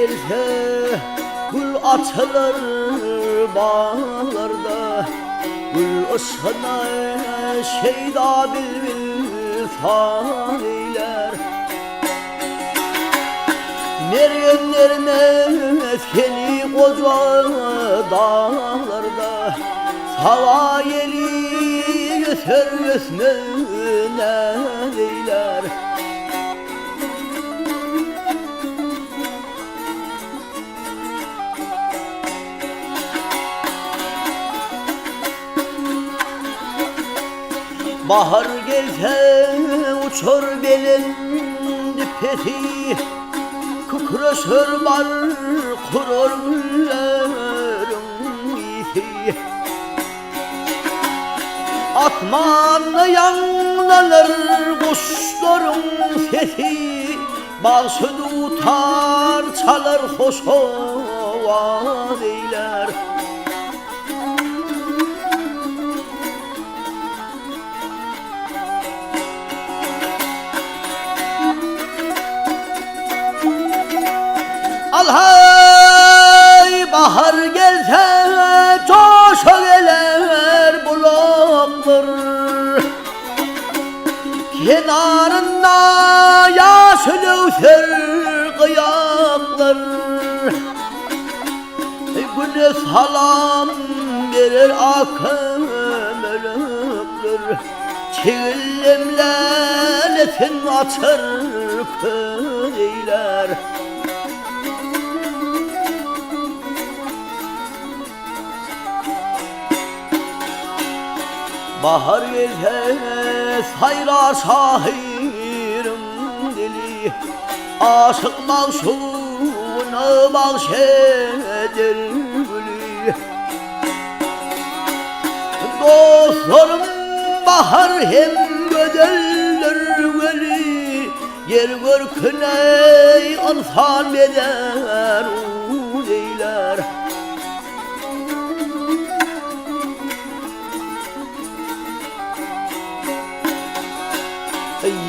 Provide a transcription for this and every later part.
gelse gül açılır bağlarda, gül ışığına şeyda bülbül faniler. Meryemlerin eskeni koca dağlarda, hava yeli götür göğsüne deyler. Bahar gelse uçur belin dipeti, kıkırışır bar kurur güllerin iti. Atmanla yanlanır kuşların sesi, bağsı tutar çalar hoş hava deyler. Alhay bahar gelse coşa gelir bulaklar, kenarında yaş döker kıyaklar. Güne salam verir akımelekler, çiğlimler etin açır köyler. Bahar gelse sayrar şahirim dili, aşık mavşuna bahşeder gülü. Dostlarım bahar hem göderler gülü, yer görküne ansan eder uleyler.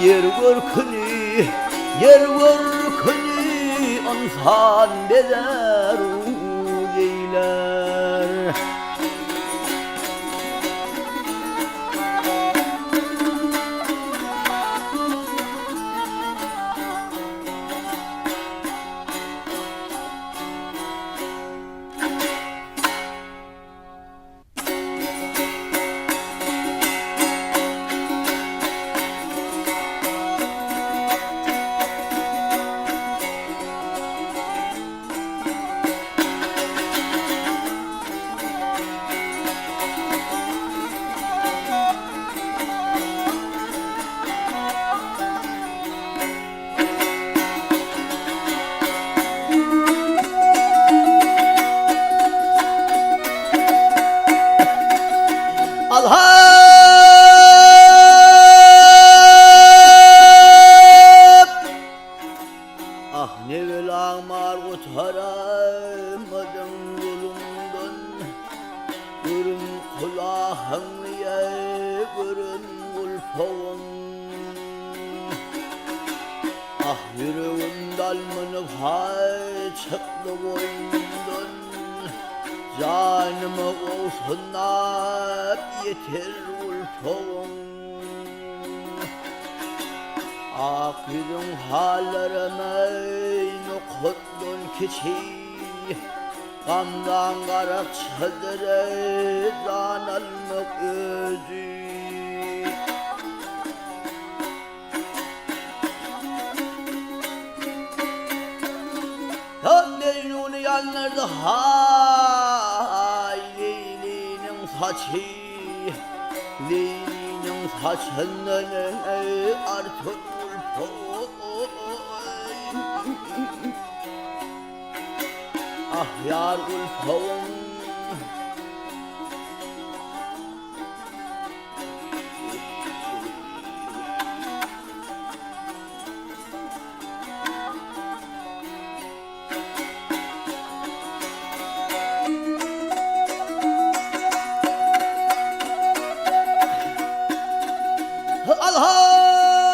Yer görkünü, yer görkünü ansan beder geyler. Alhap ah ne velamar utaramadım yolumdan, görün kulağını ye görün ulfağın. Ah yüreğim dalmanıp hay çıktı boynumdan, canımı olsunlar yeter ulfağın. Akıdın hallerime nukuddun keçi, kandan kara çadırı can almak özü. Tam Mecnun'u yanlardı hay Leyli'nin saçı, Leyli'nin saçından artık ah yar ulfağım. Alhav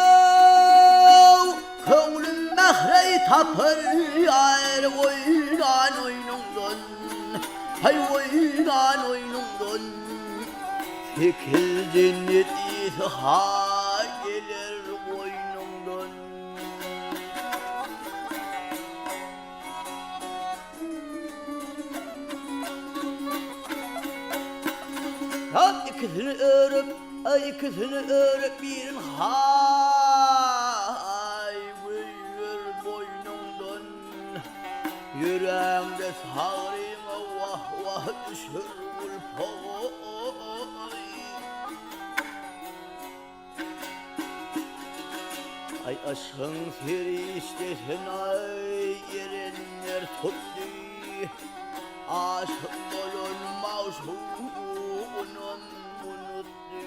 kavlin mehre tapır yer koy, Sekiz cennet izhar gelir boynumdan. Hak ikisini örüp bir hay buyur boynumdan. Yüreğimde sağrıma vah vah düşür ulpoy. Ay aşkın firiştesin ay yerenler tuttu. Aşık olun mavşunun unuttu.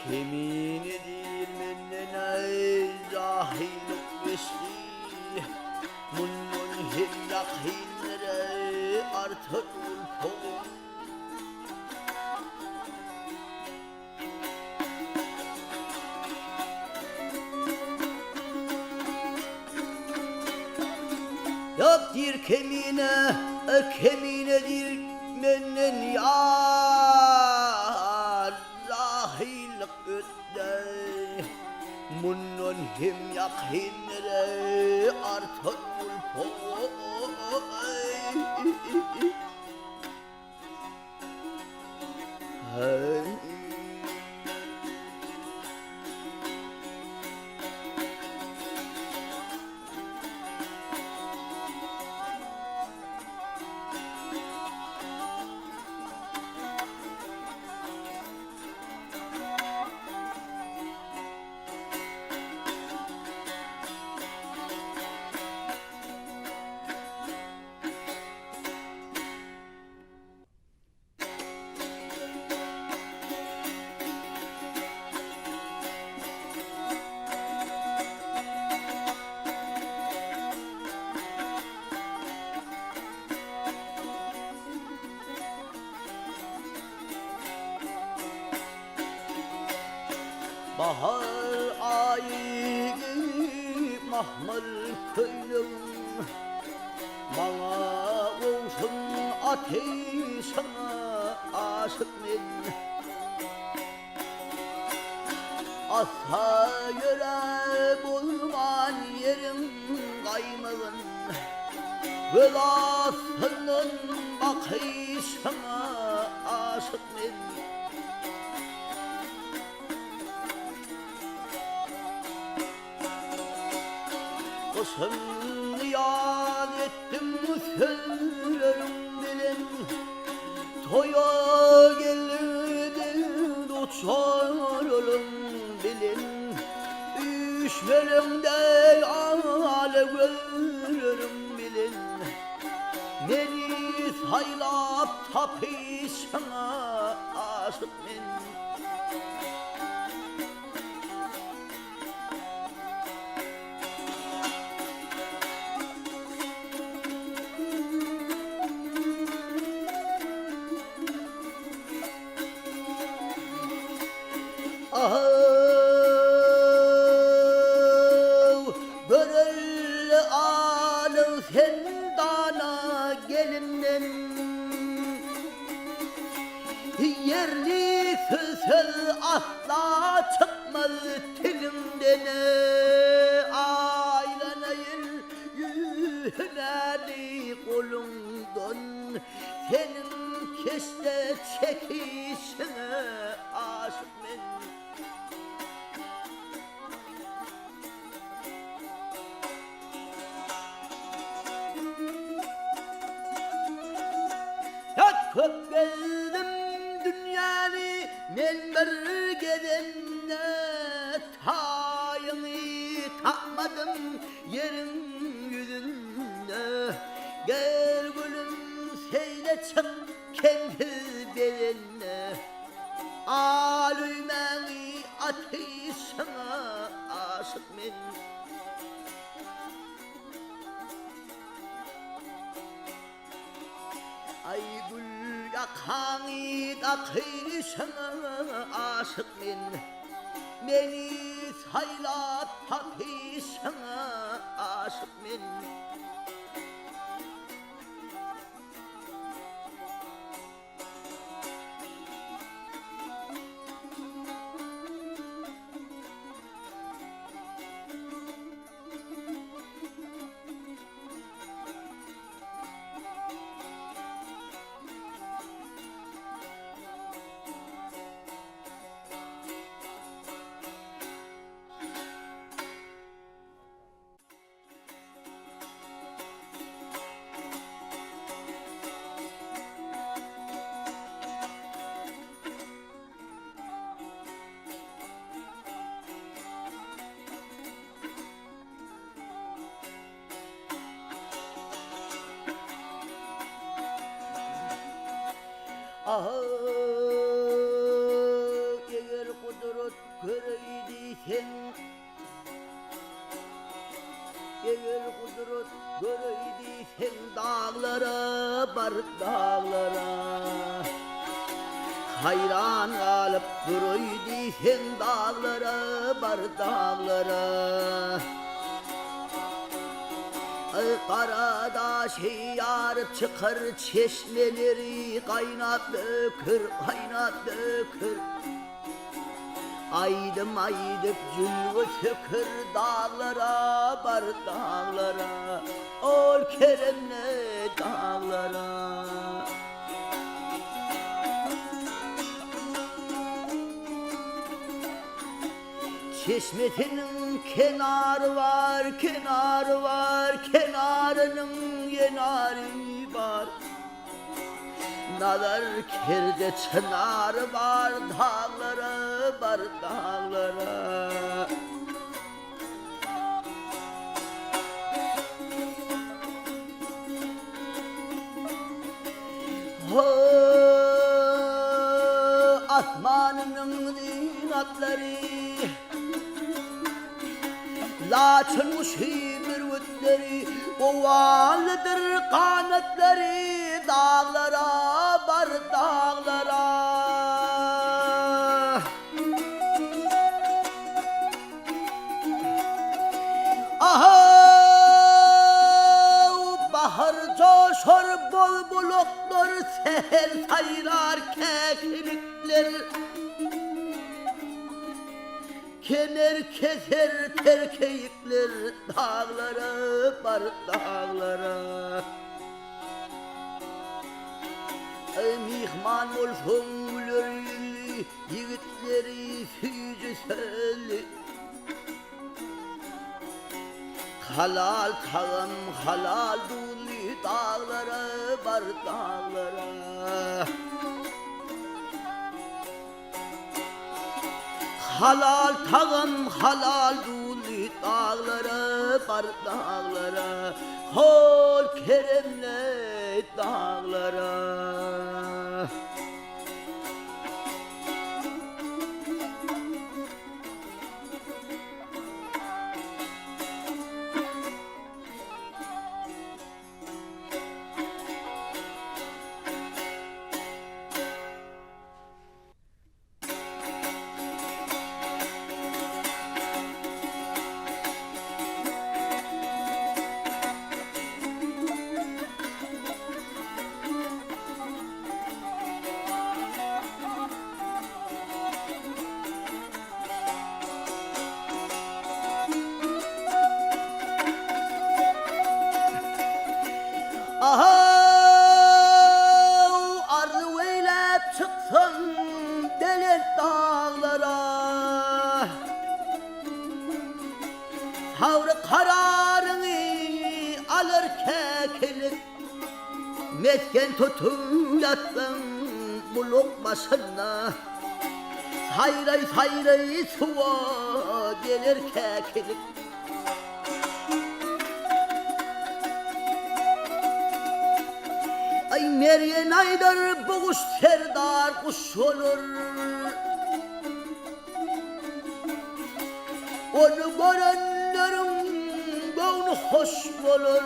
Kimin edir menden ay cahillik geçti. Bunun hillak hillere artık ulpoy. Yaptir keminedir menden yar zahillik ötte. Bunun hem yakhinlere artık ulpoy. Bahar ayı mahmur köylüm, bana olsun ateşine aşık men. Asa göre bulman yerin kaymağın, velasının bakışına aşık men. Kışın niyaz ettim sözlerim bilin, toya geldi uçarım bilin. Düşlerimde alev görürüm bilin. Beni saylap tapışına aşık men. Böyle alım sendana gelinden, yerli söz asla çıkmaz dilimden. Aylanayın yühleri kolumdan, senin keşte çekişine aşık men. Çok gezdim dünyanı men bir gedenne, tayını takmadım yerin yüzünde. Gel gülüm seyle çık kendi beline, alüymeni ateşine aşık men. Ay gül yakanı ateşine aşık men. Beni saylap ateşine aşık men. Ah eğer kudret göreydiysen, eğer kudret göreydiysen dağlara bar dağlara, hayran kalıp duruydiysen dağlara bar dağlara. Karadaş yarıp çıkar çeşmeleri, kaynat dökür, kaynat dökür. Aydım aydıp cülvü sökür dağlara bar dağlara, ol Kerem'le dağlara. Çeşmetinin kenarı var, kenarı var, kenarının yenarı var. Nadar kerde çınarı var, dağlara var, dağlara. Asmanının zinatları, laçınmış mürvetleri, ovalıdır kanatları, dağlara var dağlara. Aha bahar coşar, bol bulutlar seher sayrar keklikler. Kemer keser terkeyikler dağlara var dağlara. Mihman olsun gülürlü yigitleri fücüselli. Halal tağım halal duli dağlara var dağlara. Halal tağım halal duli dağlara var dağlara, hol Kerem'le dağlara. Aha arzu eylep çıksın delet dağlara, tavrı kararını alır kekilik. Mesken tutun yatsın buluk başına, sayray sayray suva gelir kekilik. Ay Meryem Aydar bu kuş serdar kuş olur, onu görenlerin gönlü hoş olur.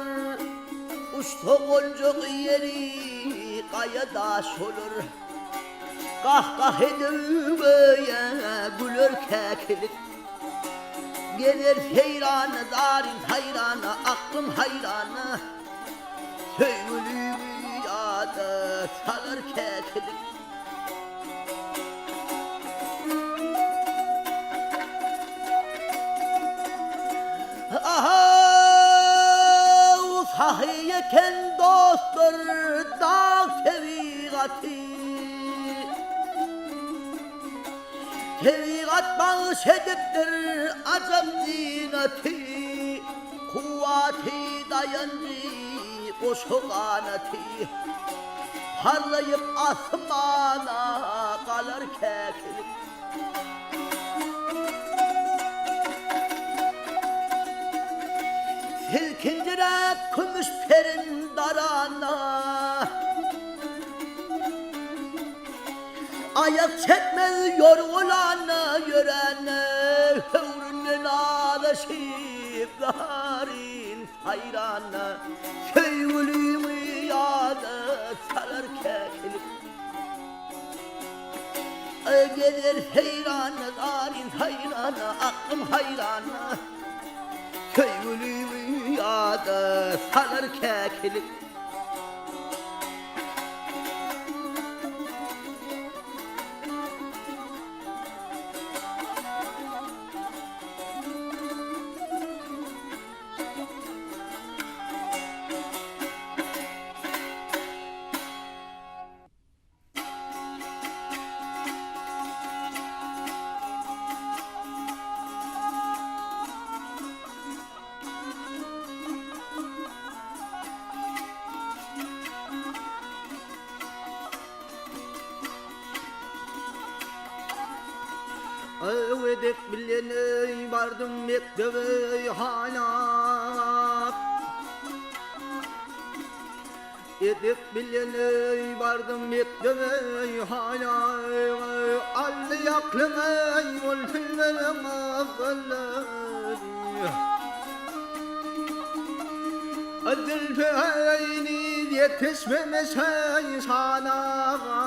Uçta boncuk yeri kaya daş olur, kahkah edip gülür kekilik. Gelir heyranı darin hayranı, aklım hayranı, söylülü adı salır kekilik. Aha sahiyeken dostlar dağ sevgati, sevgat bağış ediptir acam zinati, kuvvati dayancı koşu kanati, parlayıp asmana kalır kekilik. Silkindirek kümüş perin darana, Ayak çekmez yorgulanı görene Ömrünün ağlaşıp Garin hayranı Sevgilimi yadı salar keklik Gelir heyranı Garin hayranı Aklım hayranı Sevgilimi yadı salar keklik Övedek bilene vardım mektebe hala Edek bilene vardım mektebe hala Allı yaklına yol filmlerime Zülfeyni yetişmemese sana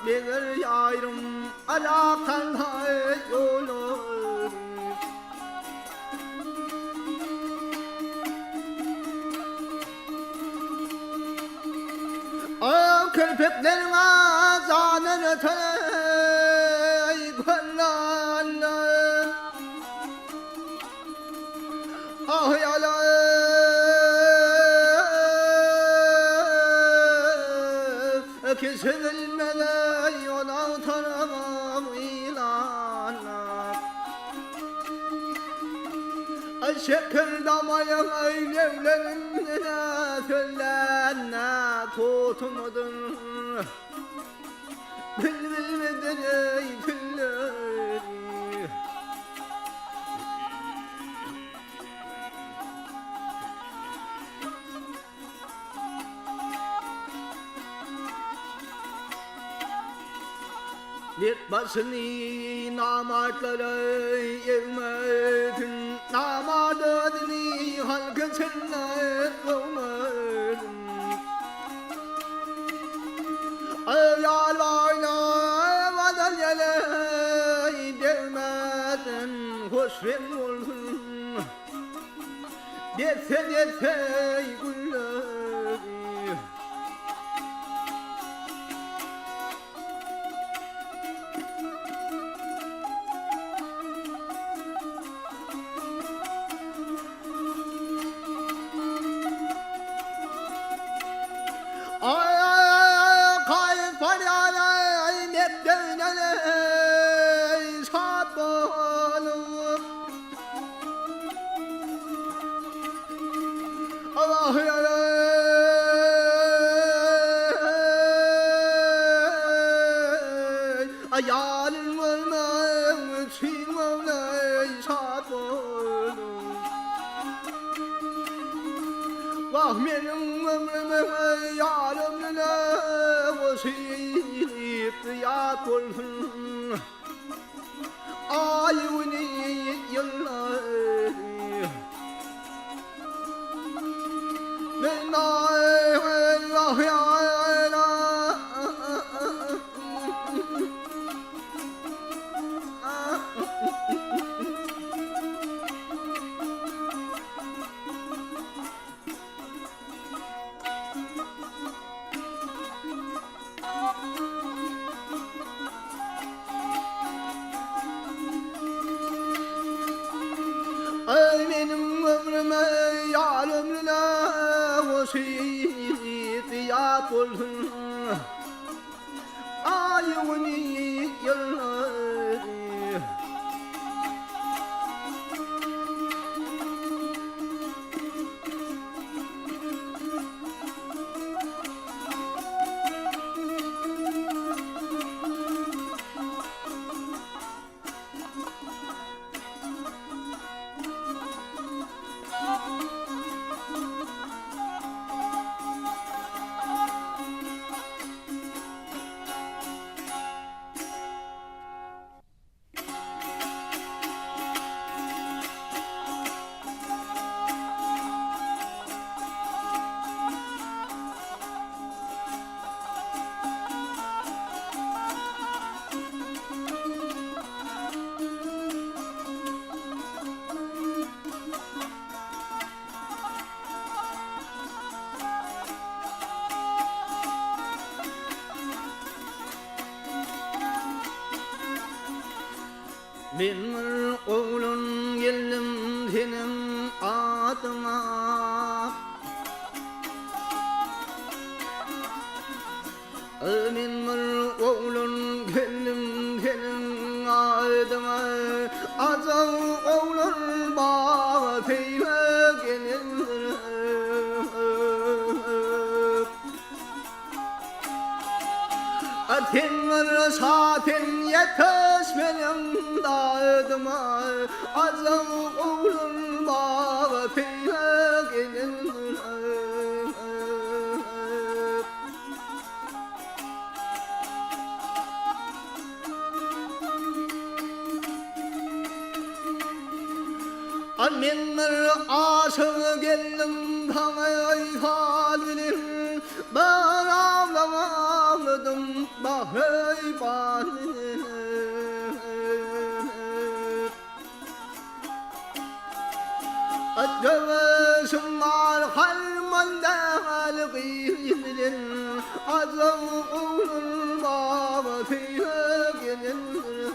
Bir ayrım alakanla olur Köpeklerin ağzının ötey Gönlü'nün Ah yalan Kesilmeden yola tanımam ilanlar Şekil damayım evlerine Söylenme tutmadın Bilmedin ey külleri Bir başını namartlara evmedin Namadını halkın sınır olmadın Yalvarla vadan yele Devmedin hoşven olsun Derse derse gülleri Kayıp paryanay mektevnene Sat bolup Allah Ayalın olmam Tüm olmay sat bolup Vah benim ömrüme yarımına Vasiyip yat olsun Ayuni yıllar Ben Allah ya Benim ömrüme yar ömrüne vasiyet olsun Ayuni yıllar Ben bir oğlun geldim senin adıma. Ben bir oğlun geldim senin adıma. Azam oğlun bana teyme gelindir. Atenler saten yetişmeyen dağıdıma. Azam oğlum bana teyme gelindir. Annemler aşığı geldim bana ifadinin. Ben ağlamadım bahar ifadinin. Acıvısın var harmanda giyinin. Azam oğlum bana teyze gelindir.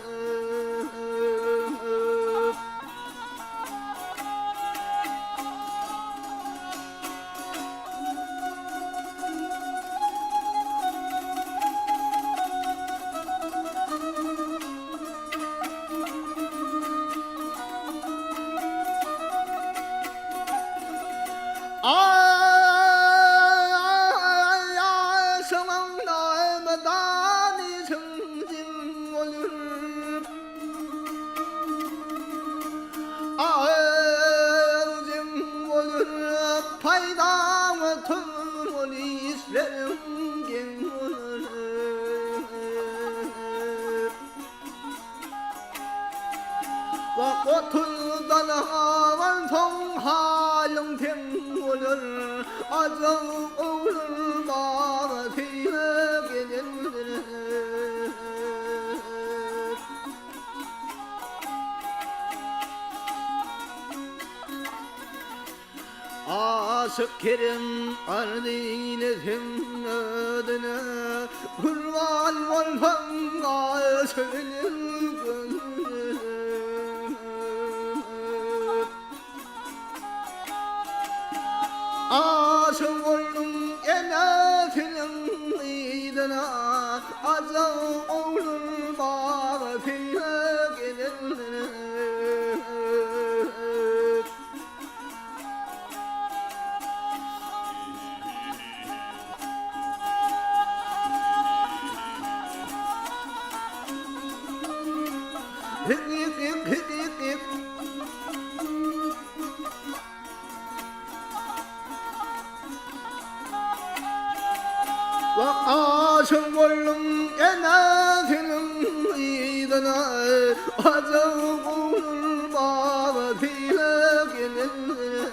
Oturdan havan son halım temulur. Azam oğlum bana teyme gelindir. Aşık Kerim ardıyla senin adına. Kurban olsam da söylerim gönlüm. Aşık oldum ene senin idına. Azam oğlum bana teyme gelindir. Hip hip hip hip hip hip. Aşık oldum ene senin idına. Azam oğlum bana teyme gelindir.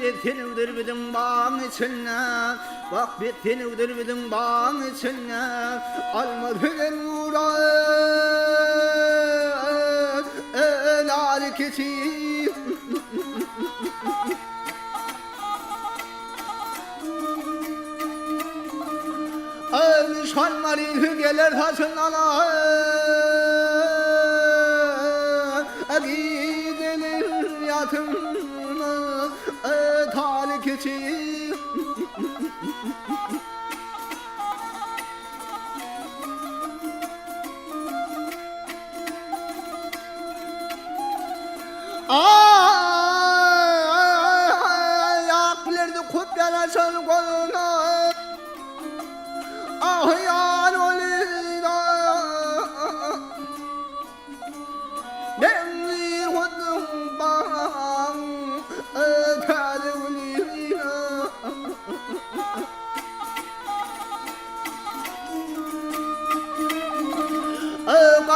Betini uydurbidim bağın içine. Bak betini uydurbidim bağın içine. Alma beden uğra lal keçi. Ölmüş hanları gelir taşından gidilir yatım tali keçi. Ayaklardı kuplara sol koluna. Ah yan olida.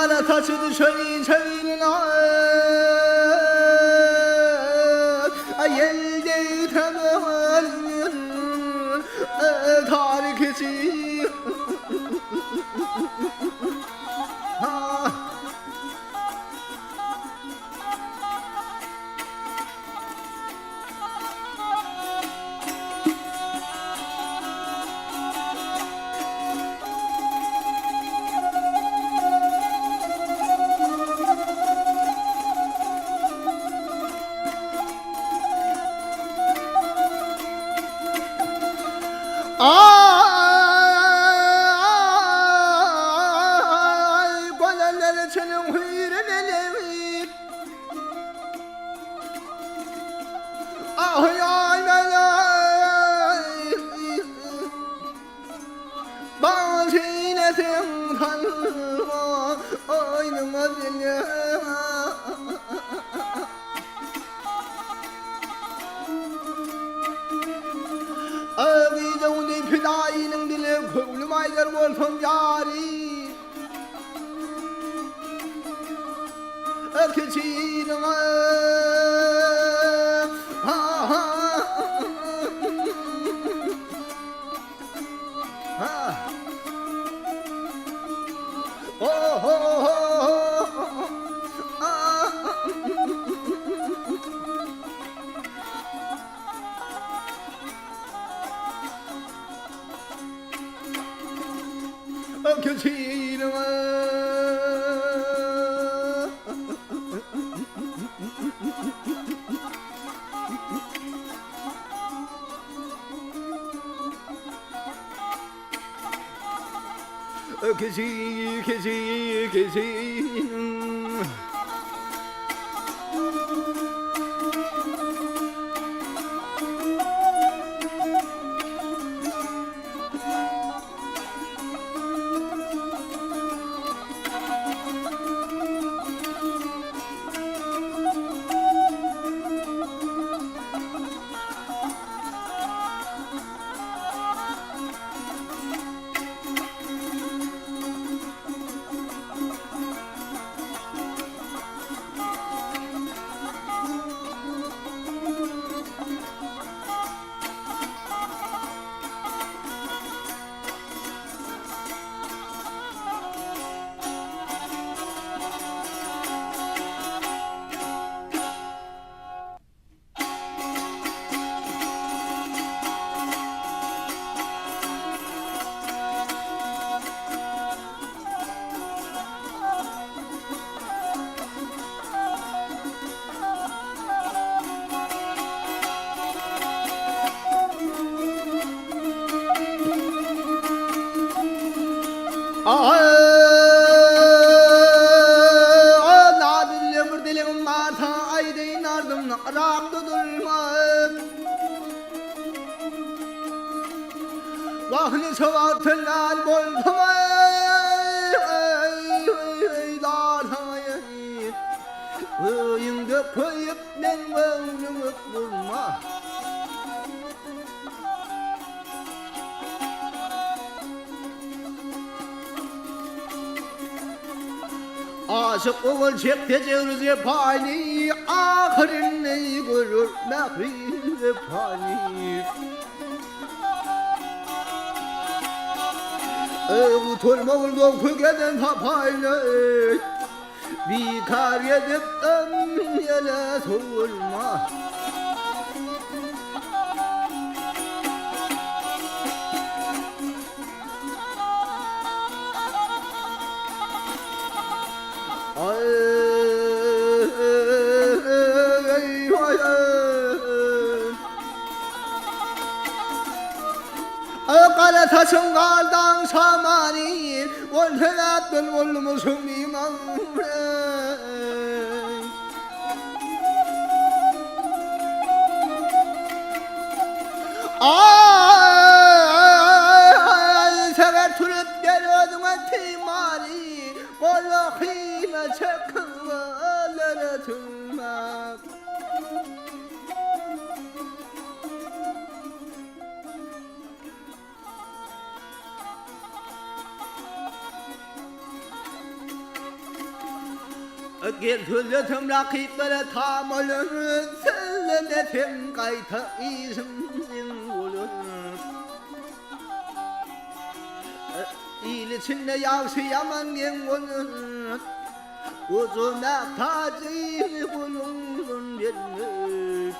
kara taşıdı şöyle şöyle elde tamam tarih için ay goleller çenin hüyreleleri ay ay ay bazı inetin tanrıma oynama bile ağıyla fidayının dili kövlüm aylar olsun yari öküçinin öküçinin öküçinin nadille bir dilim marta aydeyin ardım raklı durmam vahli çoğaltırlar boltamay darhamay ıyında koyup nen bağlımı bulma aşık oğul çekti cevrizi pani ahirinde görür mehri pani Uturma oğul kükeden papayla Bikar edip ömyele sorma Kara taşın kardan şamani Volhelattın volmusun iman Ay sever türüp geliyordun timari Kollahime çakıvalara tırmak Gertülütüm rakiplere tam olun, sellenetim kayta izin olun. İl içinde yavşı yaman gen olun, uzuna tacı bulunsun gelmiş.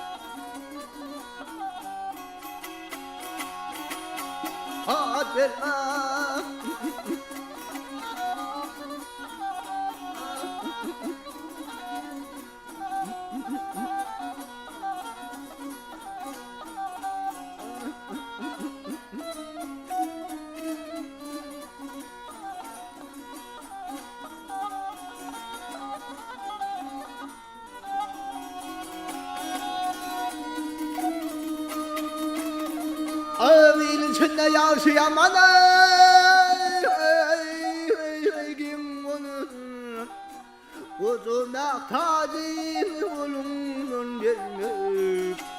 Haber ağıl içinde yaşayaman kim onun uzun tacı bulunun gelmiş.